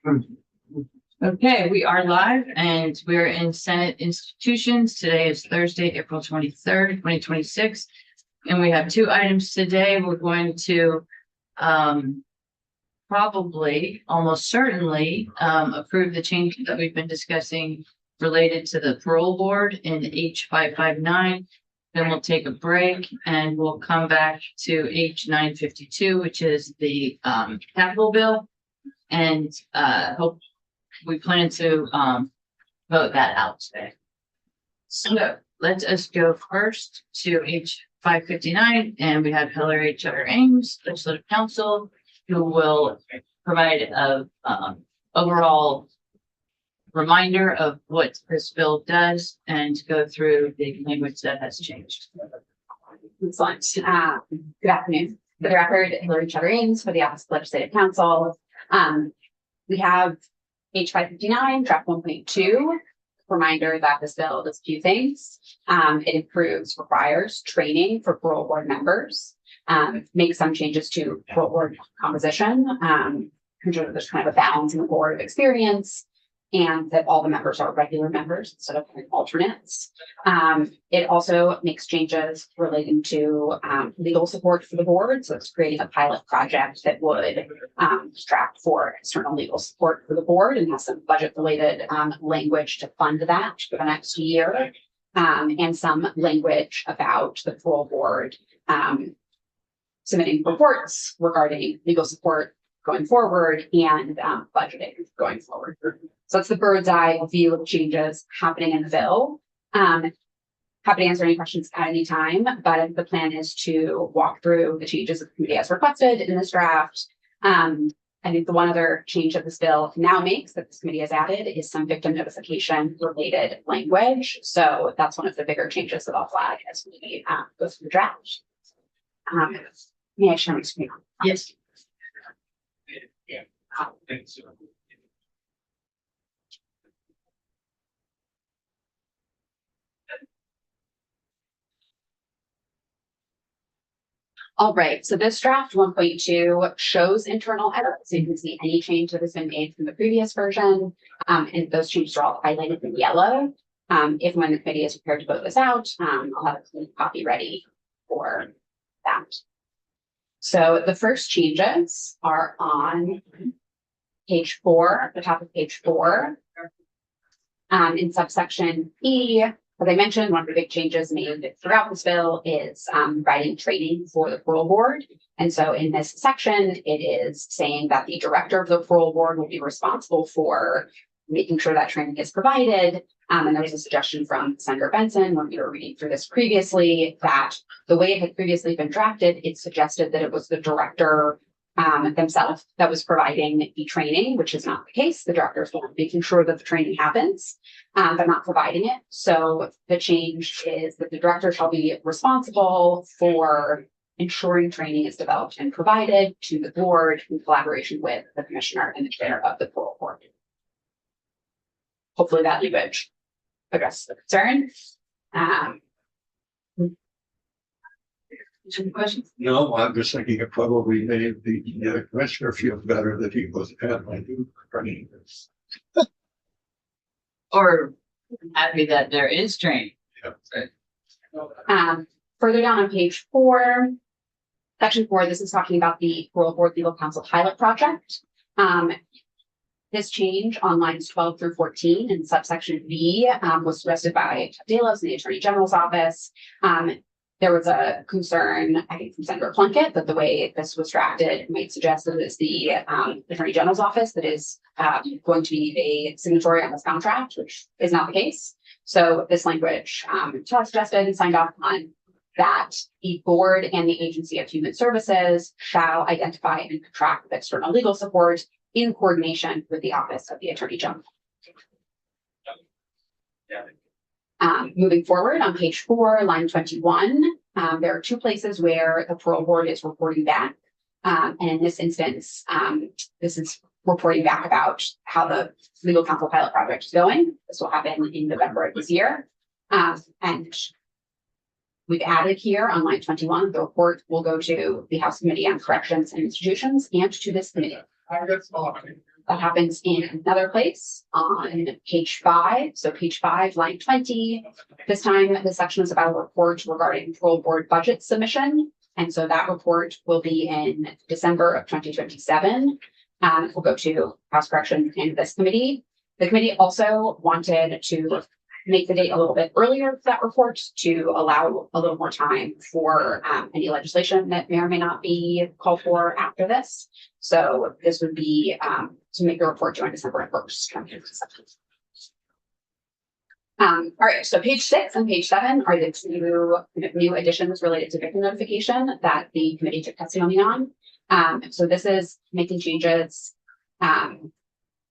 Okay, we are live and we're in Senate institutions. Today is Thursday, April 23rd, 2026. And we have two items today. We're going to probably, almost certainly, approve the changes that we've been discussing related to the parole board in H559. Then we'll take a break and we'll come back to H952, which is the capital bill. And hope we plan to vote that out today. So let us go first to H559, and we have Hillary Chutter Ames, Legislative Counsel, who will provide a overall reminder of what this bill does and go through the language that has changed. Excellent. Good afternoon. For the record, Hillary Chutter Ames for the Office of Legislative Counsel. We have H559, draft 1.2. Reminder that this bill does a few things. It requires training for parole board members, makes some changes to parole board composition, ensure that there's kind of a balance in the board of experience, and that all the members are regular members instead of alternates. It also makes changes relating to legal support for the board. So it's creating a pilot project that would extract for external legal support for the board and has some budget related language to fund that for the next year. And some language about the parole board submitting reports regarding legal support going forward and budgeting going forward. So that's the bird's eye view of changes happening in the bill. Happy to answer any questions at any time, but the plan is to walk through the changes that the committee has requested in this draft. I think the one other change that this bill now makes that this committee has added is some victim notification related language. So that's one of the bigger changes that I'll flag as we go through the draft. May I share my screen? Yes. All right, so this draft 1.2 shows internal edits. So you can see any change that has been made from the previous version. And those changes are all highlighted in yellow. If when the committee is prepared to vote this out, I'll have a clean copy ready for that. So the first changes are on page 4, the top of page 4. In subsection E, as I mentioned, one of the big changes made throughout this bill is providing training for the parole board. And so in this section, it is saying that the director of the parole board will be responsible for making sure that training is provided. And there was a suggestion from Senator Benson when we were reading through this previously that the way it had previously been drafted, it suggested that it was the director themselves that was providing the training, which is not the case. The director is the one making sure that the training happens, but not providing it. So the change is that the director shall be responsible for ensuring training is developed and provided to the board in collaboration with the commissioner and the chair of the parole board. Hopefully that language addresses the concern. Any questions? No, I'm just thinking it probably made the commissioner feel better that he was at my new training. Or happy that there is training. Yeah. Further down on page 4, section 4, this is talking about the parole board legal counsel pilot project. This change on lines 12 through 14 in subsection B was suggested by Delos in the Attorney General's office. There was a concern, I think, from Senator Plunkett that the way this was drafted might suggest that it's the Attorney General's office that is going to be a signatory on this contract, which is not the case. So this language was suggested and signed off on that the board and the Agency of Human Services shall identify and contract with external legal support in coordination with the Office of the Attorney General. Moving forward on page 4, line 21, there are 2 places where the parole board is reporting back. And in this instance, this is reporting back about how the legal counsel pilot project is going. This will happen in November of this year. And we've added here on line 21, the report will go to the House Committee on Corrections and Institutions and to this committee. That happens in another place on page 5. So page 5, line 20. This time, this section is about a report regarding parole board budget submission. And so that report will be in December of 2027. We'll go to House Correction and this committee. The committee also wanted to make the date a little bit earlier for that report to allow a little more time for any legislation that may or may not be called for after this. So this would be to make the report due on December 1st. All right, so page 6 and page 7 are the two new additions related to victim notification that the committee took testimony on. So this is making changes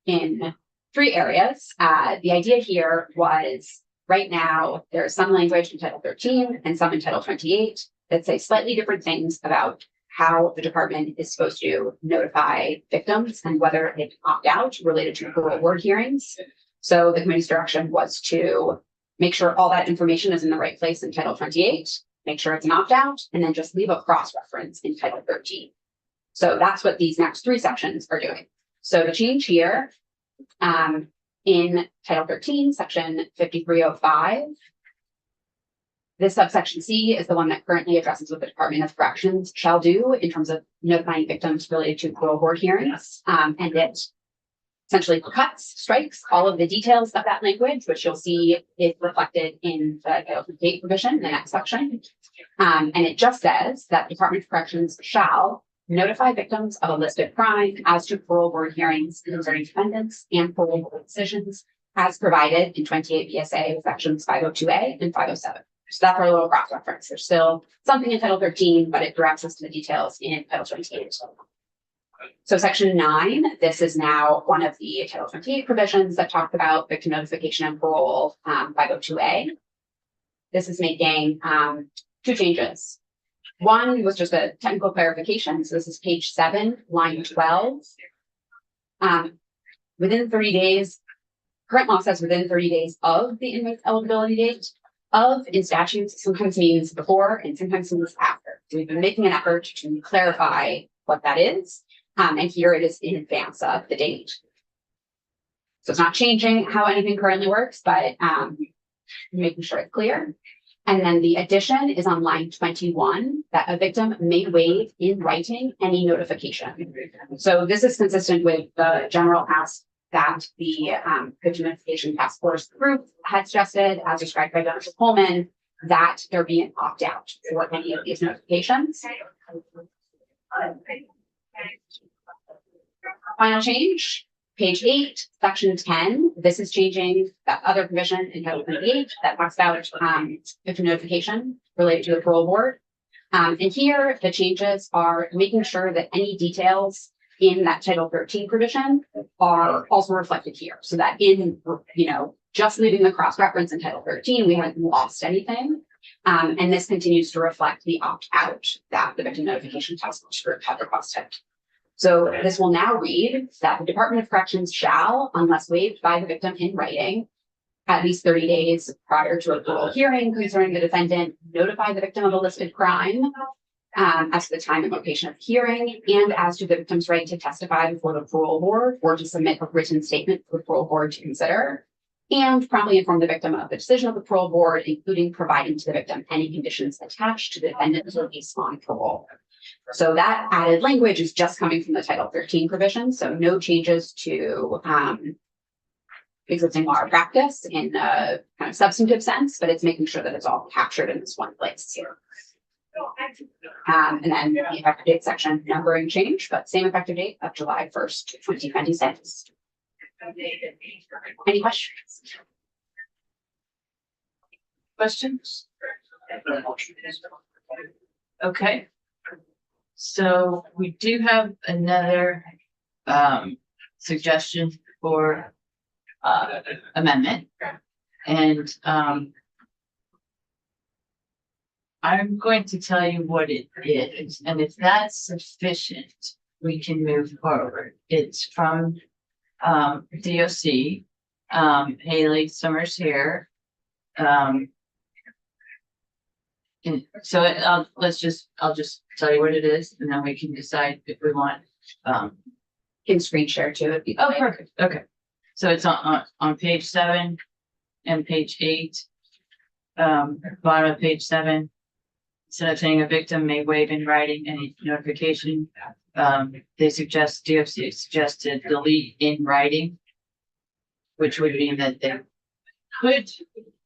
in 3 areas. The idea here was right now there's some language in Title 13 and some in Title 28 that say slightly different things about how the department is supposed to notify victims and whether they can opt out related to parole board hearings. So the committee's direction was to make sure all that information is in the right place in Title 28, make sure it's an opt out, and then just leave a cross reference in Title 13. So that's what these next 3 sections are doing. So the change here in Title 13, section 5305, this subsection C is the one that currently addresses what the Department of Corrections shall do in terms of notifying victims related to parole board hearings. And it essentially strikes all of the details of that language, which you'll see is reflected in the Title 58 provision in the next section. And it just says that the Department of Corrections shall notify victims of a listed crime as to parole board hearings concerning defendants and parole board decisions as provided in 28 VSA sections 502A and 507. So that's our little cross reference. There's still something in Title 13, but it directs us to the details in Title 28. So section 9, this is now one of the Title 28 provisions that talk about victim notification and parole, 502A. This is making 2 changes. One was just a technical clarification. So this is page 7, line 12. Within 30 days, current law says within 30 days of the inmate's eligibility date. Of in statutes sometimes means before and sometimes means after. So we've been making an effort to clarify what that is. And here it is in advance of the date. So it's not changing how anything currently works, but making sure it's clear. And then the addition is on line 21 that a victim may waive in writing any notification. So this is consistent with the general ask that the Victim Notification Task Force group had suggested, as described by Dr. Coleman, that there be an opt-out for any of these notifications. Final change, page 8, section 10. This is changing that other provision in Title 28 that talks about victim notification related to the parole board. And here the changes are making sure that any details in that Title 13 provision are also reflected here, so that in, just leaving the cross-reference in Title 13, we haven't lost anything. And this continues to reflect the opt-out that the Victim Notification Task Force group had requested. So this will now read that the Department of Corrections shall, unless waived by the victim in writing, at least 30 days prior to a parole hearing concerning the defendant, notify the victim of a listed crime as to the time and location of the hearing, and as to the victim's right to testify before the parole board or to submit a written statement for the parole board to consider, and promptly inform the victim of the decision of the parole board, including providing to the victim any conditions attached to the defendant's release on parole. So that added language is just coming from the Title 13 provision, so no changes to existing law or practice in a kind of substantive sense, but it's making sure that it's all captured in this one place here. And then the effective date section numbering change, but same effective date of July 1st, 2026. Any questions? Questions? Okay. So we do have another suggestion for amendment. And I'm going to tell you what it is, and if that's sufficient, we can move forward. It's from DOC, Haley Summers here. And so I'll just tell you what it is, and then we can decide if we want Can screen share too. It'd be Oh, perfect. Okay. So it's on page 7 and page 8. Bottom of page 7. Instead of saying a victim may waive in writing any notification, DFC suggested delete in writing, which would mean that they could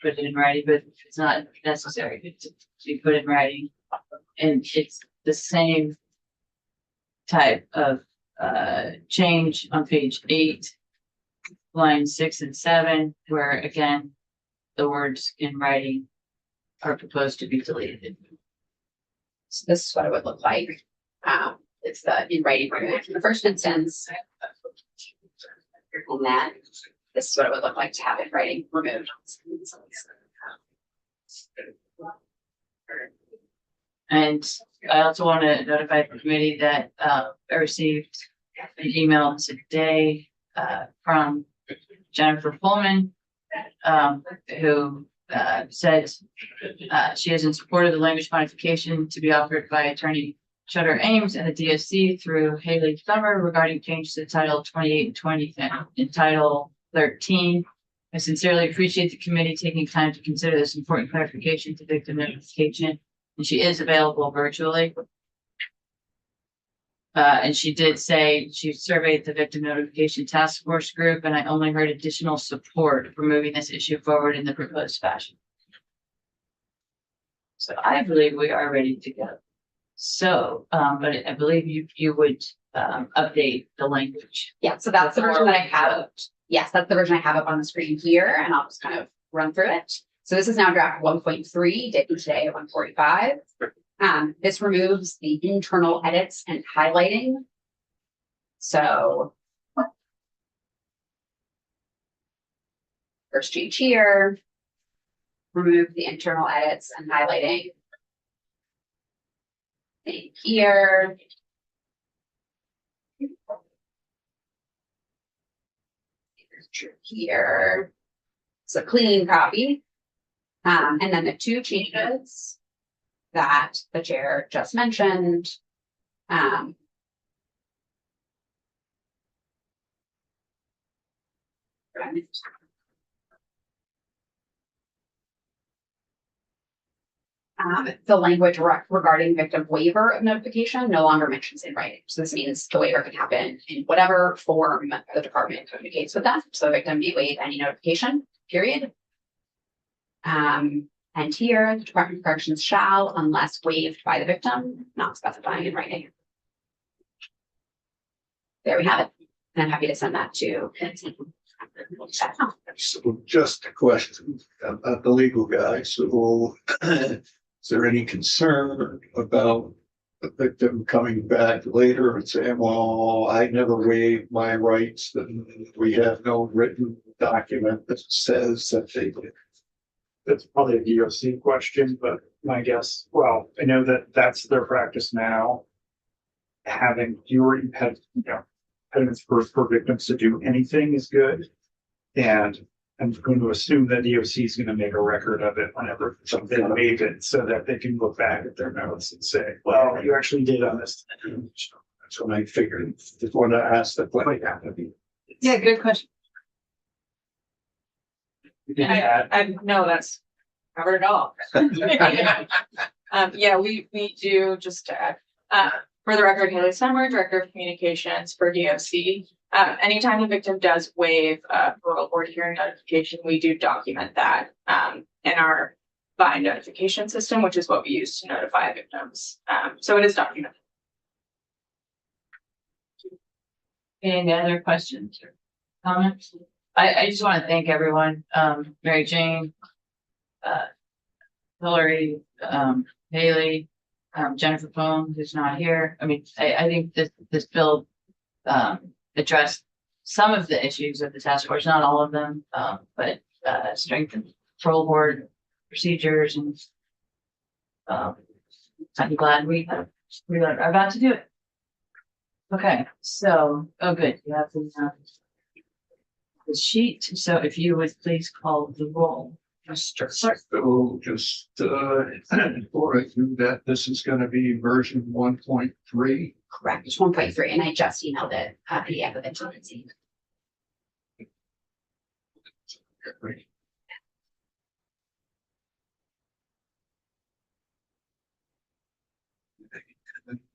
put it in writing, but it's not necessary to be put in writing. And it's the same type of change on page 8, lines 6 and 7, where again, the words in writing are proposed to be deleted. So this is what it would look like. It's the in writing removed in the first instance. And then this is what it would look like to have in writing removed. And I also want to notify the committee that I received an email today from Jennifer Pullman, who said she is in support of the language modification to be offered by Attorney Shutter Ames and the DSC through Haley Summer regarding changes to Title 28 and 20 in Title 13. I sincerely appreciate the committee taking time to consider this important clarification to victim notification, and she is available virtually. And she did say she surveyed the victim notification task force group, and I only heard additional support for moving this issue forward in the proposed fashion. So I believe we are ready to go. So, but I believe you would update the language. Yeah, so that's the version that I have. Yes, that's the version I have up on the screen here, and I'll just kind of run through it. So this is now draft 1.3, dated today at 1:45. This removes the internal edits and highlighting. So first change here, remove the internal edits and highlighting. Same here. Here. It's a clean copy. And then the two changes that the chair just mentioned. The language regarding victim waiver of notification no longer mentions in writing. So this means the waiver can happen in whatever form the department communicates with them. So the victim may waive any notification, period. And here, the Department of Corrections shall, unless waived by the victim, not specifying in writing. There we have it. And I'm happy to send that to. So just a question about the legal guy. So is there any concern about the victim coming back later and saying, well, I never waived my rights, that we have no written document that says that they did? That's probably a DOC question, but my guess, well, I know that that's their practice now. Having fewer impediments for victims to do anything is good. And I'm going to assume that DOC is going to make a record of it whenever something made it so that they can look back at their notes and say, well, you actually did on this. That's what I figured. Just want to ask the question. Yeah, good question. No, that's covered it all. Yeah, we do just to add, for the record, Haley Summer, Director of Communications for DOC. Anytime the victim does waive a parole board hearing notification, we do document that in our bind notification system, which is what we use to notify victims. So it is documented. Any other questions or comments? I just want to thank everyone, Mary Jane, Hillary, Haley, Jennifer Pone, who's not here. I mean, I think this bill addressed some of the issues of the task force, not all of them, but strengthened parole board procedures, and I'm glad we are about to do it. Okay, so, oh good, you have the sheet, so if you would please call the roll. So just before I do that, this is going to be version 1.3. Correct, it's 1.3, and I just emailed it, PDF of it to Lindsay.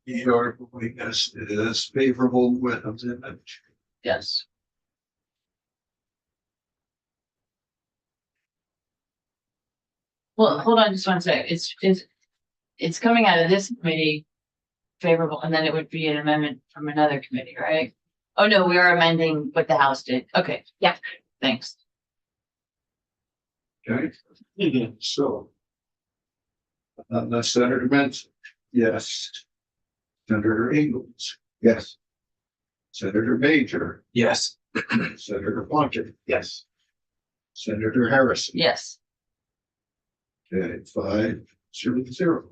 Your weakness is favorable with amendment. Yes. Well, hold on just one sec. It's coming out of this committee favorable, and then it would be an amendment from another committee, right? Oh, no, we are amending what the House did. Okay. Yeah. Thanks. Okay, so. Senator Benson, yes. Senator Ingles, yes. Senator Major, Yes. Senator Plunkett, Yes. Senator Harrison. Yes, Okay, 5-0.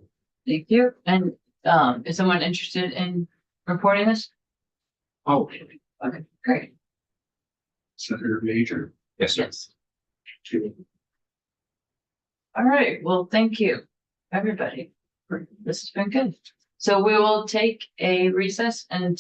thank you. And is someone interested in reporting this? Oh, Okay, great. Senator Major. Yes. Yes. All right, well, thank you, everybody. This has been good. So we will take a recess until